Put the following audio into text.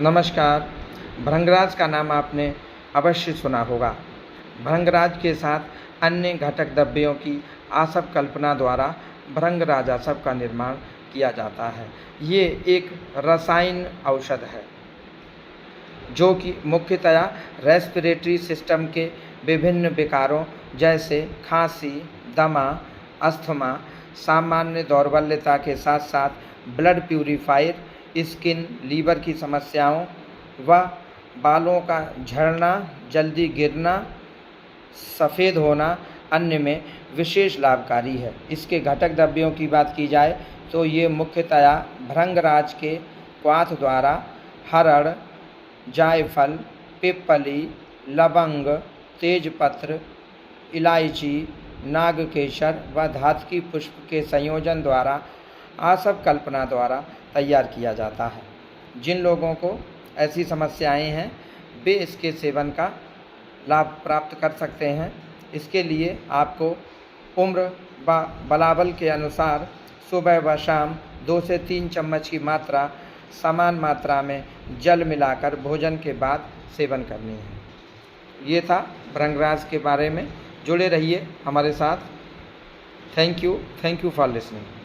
नमस्कार। भृंगराज का नाम आपने अवश्य सुना होगा। भृंगराज के साथ अन्य घटक द्रव्यों की आसव कल्पना द्वारा भृंगराज आसव का निर्माण किया जाता है। ये एक रसायन औषध है जो कि मुख्यतया रेस्पिरेटरी सिस्टम के विभिन्न विकारों जैसे खांसी, दमा, अस्थमा, सामान्य दौर्बल्यता के साथ साथ ब्लड प्यूरिफायर, स्किन, लीवर की समस्याओं व बालों का झड़ना, जल्दी गिरना, सफ़ेद होना अन्य में विशेष लाभकारी है। इसके घटक द्रव्यों की बात की जाए तो ये मुख्यतया भृंगराज के क्वाथ द्वारा हरड़, जायफल, पिप्पली, लवंग, तेजपत्र, इलायची, नागकेसर व धातुकी पुष्प के संयोजन द्वारा आसव कल्पना द्वारा तैयार किया जाता है। जिन लोगों को ऐसी समस्याएं हैं वे इसके सेवन का लाभ प्राप्त कर सकते हैं। इसके लिए आपको उम्र व बलाबल के अनुसार सुबह व शाम 2 से 3 चम्मच की मात्रा समान मात्रा में जल मिलाकर भोजन के बाद सेवन करनी है। ये था भृंगराज के बारे में। जुड़े रहिए हमारे साथ। Thank you for listening.